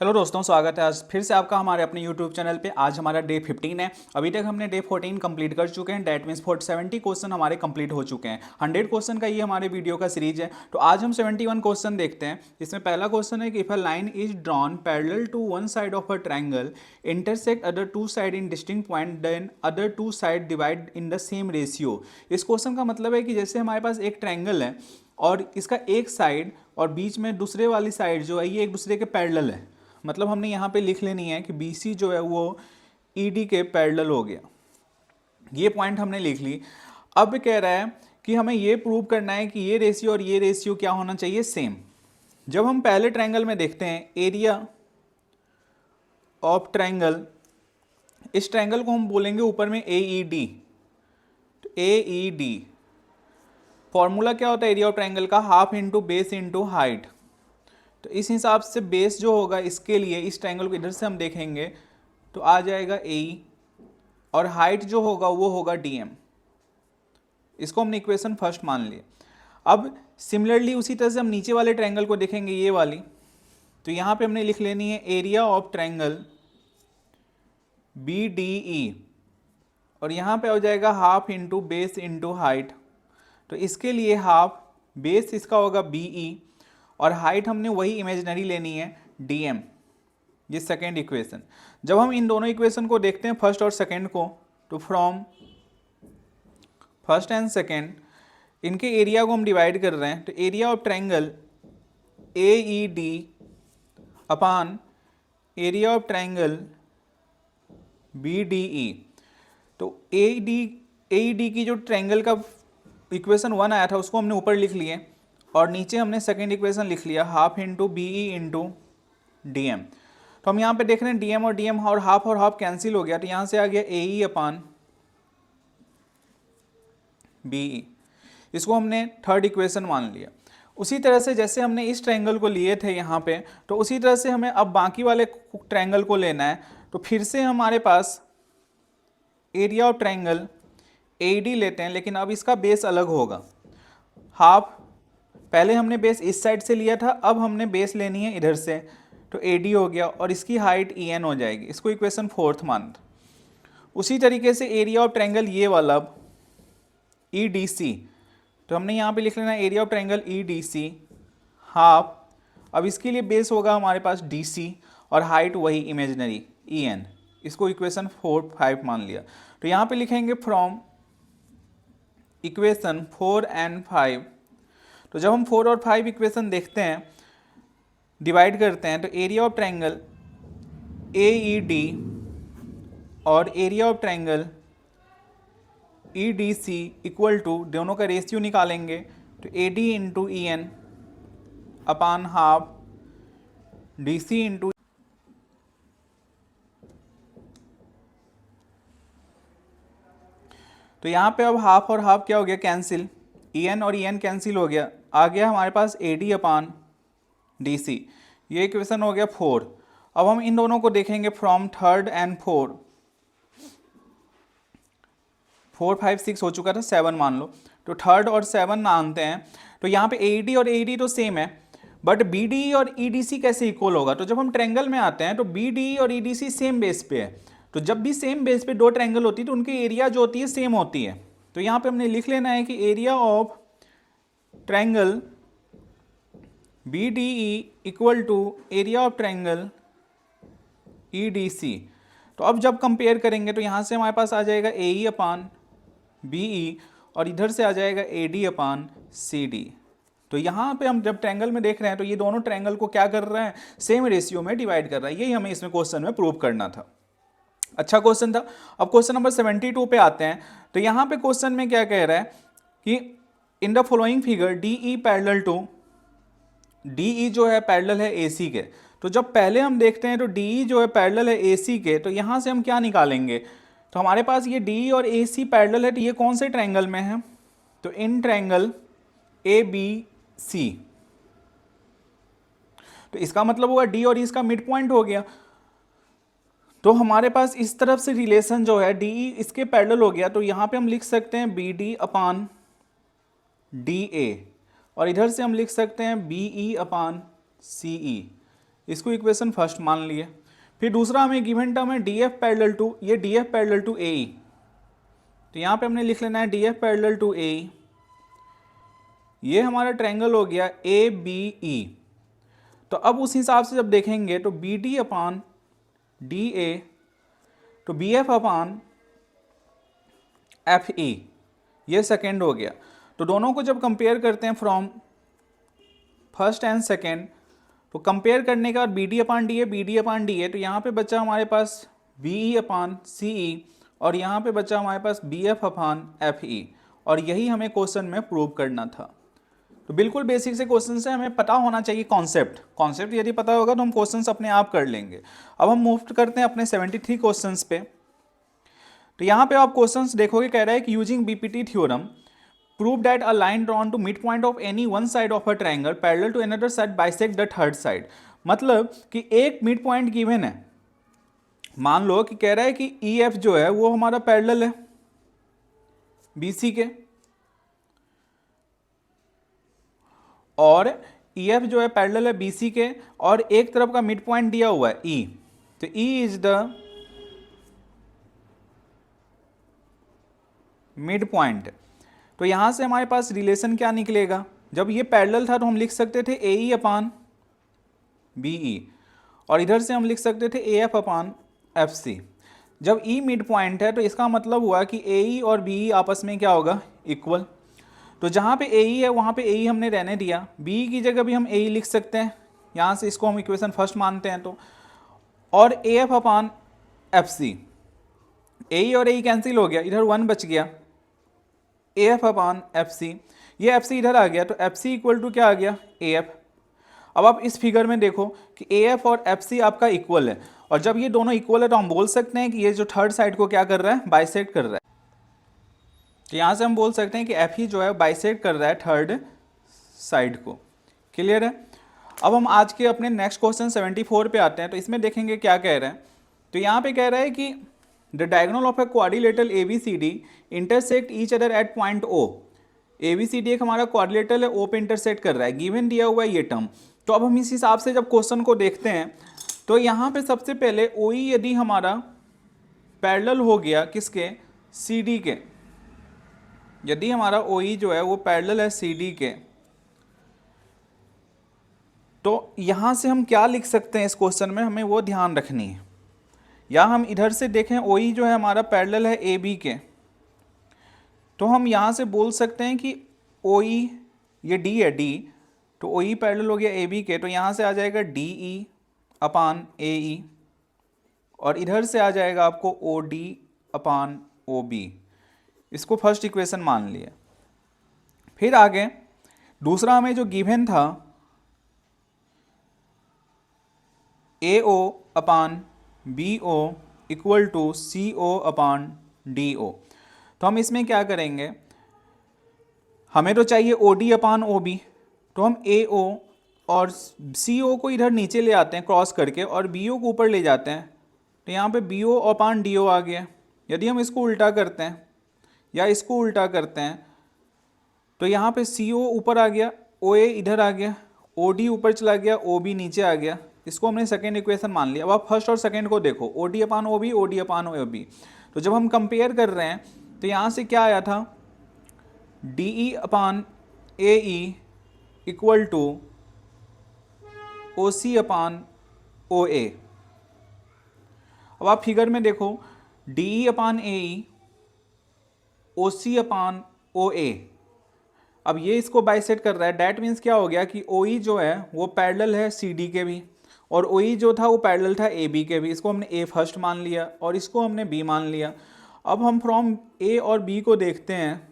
Hello दोस्तों, स्वागत है आज फिर से आपका हमारे अपने YouTube चैनल पे। आज हमारा डे 15 है। अभी तक हमने डे 14 कंप्लीट कर चुके हैं। डैट मीन्स 70 क्वेश्चन हमारे कंप्लीट हो चुके हैं। 100 क्वेश्चन का ये हमारे वीडियो का सीरीज है। तो आज हम 71 क्वेश्चन देखते हैं। इसमें पहला क्वेश्चन है कि if a line is drawn parallel to one side of a triangle intersect other two side in distinct point then other two side divide in the same ratio. इस क्वेश्चन का मतलब है कि जैसे हमारे पास एक ट्रायंगल है और इसका एक साइड और बीच में दूसरे वाली साइड जो है ये एक दूसरे के पैरेलल है। मतलब हमने यहाँ पे लिख लेनी है कि BC जो है वो ED के पैरेलल हो गया। ये पॉइंट हमने लिख ली। अब कह रहा है कि हमें ये प्रूव करना है कि ये रेशियो और ये रेशियो क्या होना चाहिए, सेम। जब हम पहले ट्रायंगल में देखते हैं एरिया ऑफ ट्रायंगल, इस ट्रायंगल को हम बोलेंगे ऊपर में AED। तो AED फॉर्मूला क्या होता है एरिया ऑफ ट्रायंगल का, half into base into height. तो इस हिसाब से बेस जो होगा इसके लिए, इस ट्रायंगल को इधर से हम देखेंगे तो आ जाएगा AE और हाइट जो होगा वो होगा DM। इसको हमने इक्वेशन फर्स्ट मान लिया। अब सिमिलरली उसी तरह से हम नीचे वाले ट्रायंगल को देखेंगे, ये वाली। तो यहाँ पे हमने लिख लेनी है एरिया ऑफ ट्रायंगल BDE और यहाँ पे हो जाएगा half into base into height. तो इसके लिए हाफ, बेस इसका होगा BE और हाइट हमने वही इमेजिनरी लेनी है DM। ये सेकेंड इक्वेशन। जब हम इन दोनों इक्वेशन को देखते हैं फर्स्ट और सेकेंड को, तो फ्रॉम फर्स्ट एंड सेकेंड इनके एरिया को हम डिवाइड कर रहे हैं। तो area of triangle AED upon area of triangle BDE। तो AED की जो ट्रायंगल का इक्वेशन 1 आया था उसको हमने ऊपर लिख लिए और नीचे हमने सेकेंड इक्वेशन लिख लिया half into BE into DM। तो हम यहाँ पे देख रहे हैं DM और DM और हाफ कैंसिल हो गया। तो यहाँ से आ गया AE अपान BE। इसको हमने थर्ड इक्वेशन मान लिया। उसी तरह से जैसे हमने इस ट्रायंगल को लिए थे यहाँ पे, तो उसी तरह से हमें अब बाकी वाले ट्रायंगल को लेना है। तो फिर से हमारे पास एरिया ऑफ ट्रायंगल AED लेते हैं, लेकिन अब इसका बेस अलग होगा। हाफ, पहले हमने बेस इस साइड से लिया था, अब हमने बेस लेनी है इधर से। तो AD हो गया और इसकी हाइट EN हो जाएगी। इसको इक्वेशन फोर्थ मान। उसी तरीके से एरिया ऑफ ट्रायंगल ये वाला अब EDC, तो हमने यहाँ पे लिख लेना area of triangle EDC half. अब इसके लिए बेस होगा हमारे पास DC और हाइट वही इमेजिनरी EN। इसको इक्वेशन 4, 5 मान लिया। तो यहाँ पे लिखेंगे फ्रॉम इक्वेशन 4 एंड 5। तो जब हम 4 और 5 इक्वेशन देखते हैं, डिवाइड करते हैं, तो एरिया ऑफ ट्रायंगल AED और area of triangle EDC equal to, दोनों का रेशियो निकालेंगे तो AD into EN upon half DC into. तो यहाँ पे अब हाफ और हाफ क्या हो गया, कैंसिल। EN और EN कैंसिल हो गया, आ गया हमारे पास AD अपान DC। ये इक्वेशन हो गया 4। अब हम इन दोनों को देखेंगे फ्रॉम थर्ड एंड 4, 4, 5, 6 हो चुका था, 7 मान लो। तो थर्ड और 7 मानते हैं। तो यहाँ पे AED और AED तो सेम है, बट BDE और EDC कैसे इक्वल होगा। तो जब हम ट्रायंगल में आते हैं तो BDE और EDC सेम बेस पे है। तो जब भी सेम बेस पे दो ट्रायंगल होती है तो उनकी एरिया जो होती है सेम होती है। तो यहाँ पे हमने लिख लेना है कि area of triangle BDE equal to area of triangle EDC। तो अब जब कंपेयर करेंगे तो यहाँ से हमारे पास आ जाएगा AE अपान BE और इधर से आ जाएगा AD अपान CD। तो यहाँ पे हम जब ट्रायंगल में देख रहे हैं तो ये दोनों ट्रायंगल को क्या कर रहे हैं, सेम रेशियो में डिवाइड कर रहा है। यही हमें इसमें क्वेश्चन में प्रूव करना था। अच्छा क्वेश्चन था। अब क्वेश्चन नंबर 72 पे आते हैं। तो यहाँ पे क्वेश्चन में क्या कह रहा है कि in the following figure DE parallel to, DE जो है पैरेलल है AC के। तो जब पहले हम देखते हैं तो DE जो है पैरेलल है AC के, तो यहाँ से हम क्या निकालेंगे। तो हमारे पास ये DE और AC पैरेलल है, तो ये कौन से ट्रायंगल में है, तो इन ट्रायंगल ABC। तो इसका मतलब होगा D और E इसका मिड पॉइंट हो गया। तो हमारे पास इस तरफ से रिलेशन जो है DE इसके पैरेलल हो गया। तो यहाँ पे हम लिख सकते हैं BD अपान DA और इधर से हम लिख सकते हैं BE अपान CE। इसको इक्वेशन फर्स्ट मान लिए। फिर दूसरा हमें गिवन टर्म है डी एफ पैरेलल टू, ये डी एफ पैरेलल टू ए ई, तो यहाँ पे हमने लिख लेना है डी एफ पैरेलल टू ए ई। ये हमारा ट्रायंगल हो गया ए बी ई। तो अब उस हिसाब से जब देखेंगे तो B D upon D A, तो B F upon F E, ये सेकेंड हो गया। तो दोनों को जब कंपेयर करते हैं फ्रॉम फर्स्ट एंड सेकेंड, तो कंपेयर करने के बाद B D upon D A, B D upon D A, तो यहाँ पे बचा हमारे पास बी ई अपान सी ई, और यहाँ पे बचा हमारे पास बी एफ अपान एफ ई, और यही हमें क्वेश्चन में प्रूव करना था। तो बिल्कुल बेसिक से क्वेश्चन से हमें पता होना चाहिए कॉन्सेप्ट यदि पता होगा तो हम क्वेश्चंस अपने आप कर लेंगे। अब हम मूव करते हैं अपने 73 क्वेश्चंस पे। तो यहाँ पे आप क्वेश्चंस देखोगे, कह रहा है कि using BPT theorem prove that a line drawn to mid point of any one side of a triangle parallel to another side bisect the third side. मतलब कि एक मिड पॉइंट गिवन है, मान लो कि कह रहा है कि ई एफ जो है वो हमारा पैरेलल है बी सी के, और ई एफ जो है पैरेलल है बी सी के, और एक तरफ का मिड पॉइंट दिया हुआ है ई, तो E is the mid point. तो यहां से हमारे पास रिलेशन क्या निकलेगा, जब ये पैरेलल था तो हम लिख सकते थे ए ई अपान बी ई, और इधर से हम लिख सकते थे A F upon F C. जब ई मिड पॉइंट है तो इसका मतलब हुआ कि ए ई और बी ई आपस में क्या होगा, इक्वल। तो जहाँ पे ए ई है वहाँ पे ए ई हमने रहने दिया, बी की जगह भी हम ए ई लिख सकते हैं, यहाँ से इसको हम इक्वेशन फर्स्ट मानते हैं तो, और A F upon F C, ए ई और ए ई कैंसिल हो गया, इधर 1 बच गया, A F upon F C, ये एफ सी इधर आ गया, तो एफ सी इक्वल टू क्या आ गया, ए एफ। अब आप इस फिगर में देखो कि ए एफ और एफ सी आपका इक्वल है, और जब ये दोनों इक्वल है तो हम बोल सकते हैं कि ये जो थर्ड साइड को क्या कर रहा है, बाइसेक्ट कर रहा है। तो यहाँ से हम बोल सकते हैं कि एफ ही जो है बाइसेक्ट कर रहा है थर्ड साइड को। क्लियर है। अब हम आज के अपने नेक्स्ट क्वेश्चन 74 पे आते हैं। तो इसमें देखेंगे क्या कह रहे हैं। तो यहाँ पे कह रहा है कि the diagonal of a quadrilateral A B C D intersect each other at point O. A B C D एक हमारा क्वाड्रिलेटरल है, ओ पे इंटरसेक्ट कर रहा है, गिवन दिया हुआ है ये टर्म। तो अब हम इस हिसाब से जब क्वेश्चन को देखते हैं तो यहाँ पे सबसे पहले ओ ई यदि हमारा पैरेलल हो गया किसके, सी डी के, यदि हमारा ओ ई जो है वो पैरेलल है सी डी के, तो यहाँ से हम क्या लिख सकते हैं इस क्वेश्चन में, हमें वो ध्यान रखनी है। या हम इधर से देखें ओ ई जो है हमारा पैरेलल है ए बी के, तो हम यहाँ से बोल सकते हैं कि ओ ई, ये डी है डी, तो ओ ई पैरेलल हो गया ए बी के, तो यहाँ से आ जाएगा डी ई अपान ए ई, और इधर से आ जाएगा आपको O D upon O B. इसको फर्स्ट इक्वेशन मान लिया। फिर आगे दूसरा हमें जो गिवन था A O upon B O equal to C O upon D O. तो हम इसमें क्या करेंगे, हमें तो चाहिए ओ डी अपान ओ बी, तो हम ए ओ और सी ओ को इधर नीचे ले आते हैं क्रॉस करके, और बी ओ को ऊपर ले जाते हैं। तो यहाँ पे बी ओ अपान डी ओ आ गया। यदि हम इसको उल्टा करते हैं या इसको उल्टा करते हैं तो यहाँ पे सी ओ ऊपर आ गया, ओ ए इधर आ गया, ओ डी ऊपर चला गया, ओ बी नीचे आ गया। इसको हमने सेकेंड इक्वेशन मान लिया। अब आप फर्स्ट और सेकेंड को देखो, ओ डी अपान ओ बी, ओ डी अपान ओ बी। तो जब हम कंपेयर कर रहे हैं तो यहाँ से क्या आया था, डी ई अपान ए ई इक्वल टू ओ सी अपान ओ ए। अब आप फिगर में देखो, डी ई अपान ए ई, ओ सी अपान ओ ए। अब ये इसको बाइसेक्ट कर रहा है, डैट मीन्स क्या हो गया कि ओ ई जो है वो पैरेलल है सी डी के भी, और ओ ई जो था वो पैरेलल था ए बी के भी। इसको हमने ए फर्स्ट मान लिया और इसको हमने बी मान लिया। अब हम फ्रॉम ए और बी को देखते हैं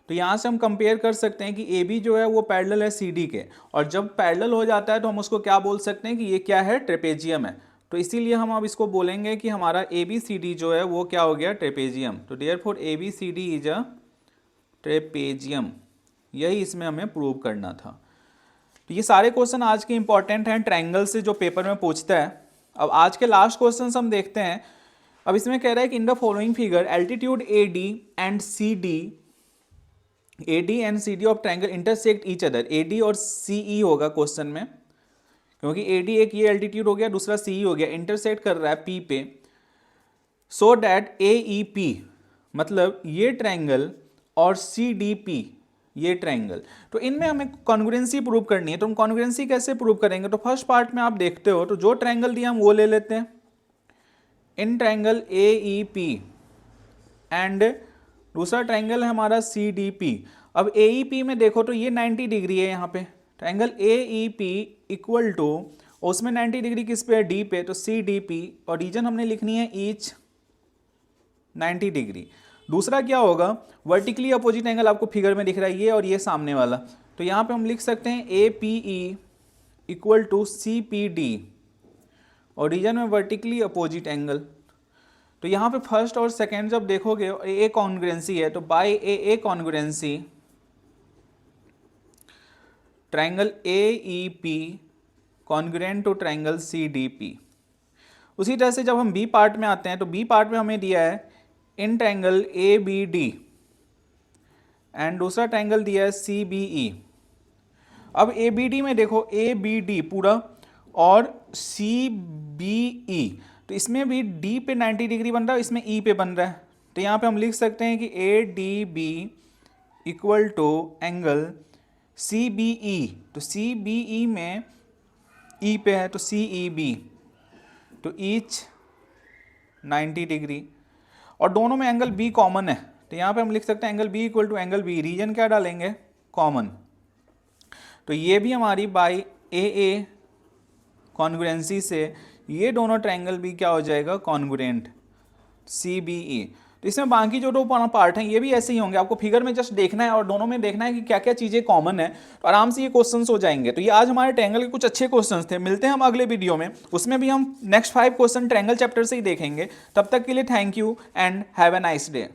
तो यहाँ से हम कंपेयर कर सकते हैं कि ए बी जो है वो पैरेलल है सी डी के, और जब पैरेलल हो जाता है तो हम उसको क्या बोल सकते हैं कि ये क्या है, ट्रेपेजियम है। तो इसीलिए हम अब इसको बोलेंगे कि हमारा ए बी सी डी जो है वो क्या हो गया, ट्रेपेजियम। तो therefore A B C D is a trapezium. यही इसमें हमें प्रूव करना था। तो ये सारे क्वेश्चन आज के इंपॉर्टेंट हैं ट्रायंगल से जो पेपर में पूछता है। अब आज के लास्ट क्वेश्चन हम देखते हैं। अब इसमें कह रहा है कि in the following figure altitude A D and C D, A D and C D of triangle intersect each other. A D और सी ई होगा क्वेश्चन में, क्योंकि AD एक ये एल्टीट्यूड हो गया, दूसरा CE हो गया, इंटरसेक्ट कर रहा है P पे, सो डैट AEP मतलब ये ट्रायंगल और CDP ये ट्रायंगल, तो इनमें हमें कॉन्ग्रुएंसी प्रूव करनी है। तो हम कॉन्ग्रुएंसी कैसे प्रूव करेंगे? तो फर्स्ट पार्ट में आप देखते हो, तो जो ट्रायंगल दिया हम वो ले लेते हैं, इन ट्रायंगल AEP एंड दूसरा ट्रायंगल है हमारा CDP। अब AEP में देखो तो ये 90 डिग्री है यहाँ पे, ट्रायंगल AEP इक्वल टू, उसमें 90 डिग्री किस पे है? D पे, तो CDP, और रीजन हमने लिखनी है ईच 90 डिग्री। दूसरा क्या होगा? वर्टिकली अपोजिट एंगल आपको फिगर में दिख रहा है ये और ये सामने वाला, तो यहाँ पे हम लिख सकते हैं APE इक्वल टू CPD, और रीजन में वर्टिकली अपोजिट एंगल। तो यहाँ पे फर्स्ट और सेकेंड जब देखोगे ए कॉन्ग्रुएंसी है, तो by A congruency triangle AEP congruent to triangle CDP। उसी तरह से जब हम बी पार्ट में आते हैं, तो बी पार्ट में हमें दिया है इन ट्रायंगल ABD एंड दूसरा ट्रायंगल दिया है CBE। अब ABD में देखो ABD पूरा और CBE, तो इसमें भी D पे 90 डिग्री बन रहा है, इसमें E पे बन रहा है, तो यहाँ पे हम लिख सकते हैं कि ADB equal to angle CBE, तो CBE में E पे है तो CEB, तो ईच 90 डिग्री, और दोनों में एंगल B कॉमन है, तो यहाँ पे हम लिख सकते हैं angle B equal to angle B, reason क्या डालेंगे? कॉमन। तो ये भी हमारी बाय AA कॉन्ग्रुएंसी से ये दोनों ट्रायंगल भी क्या हो जाएगा? Congruent CBE। तो इसमें बाकी जो दो पार्ट हैं ये भी ऐसे ही होंगे, आपको फिगर में जस्ट देखना है और दोनों में देखना है कि क्या क्या चीज़ें कॉमन है, तो आराम से ये क्वेश्चंस हो जाएंगे। तो ये आज हमारे ट्रायंगल के कुछ अच्छे क्वेश्चंस थे, मिलते हैं हम अगले वीडियो में, उसमें भी हम नेक्स्ट 5 क्वेश्चन ट्रायंगल चैप्टर से ही देखेंगे। तब तक के लिए thank you and have a nice day.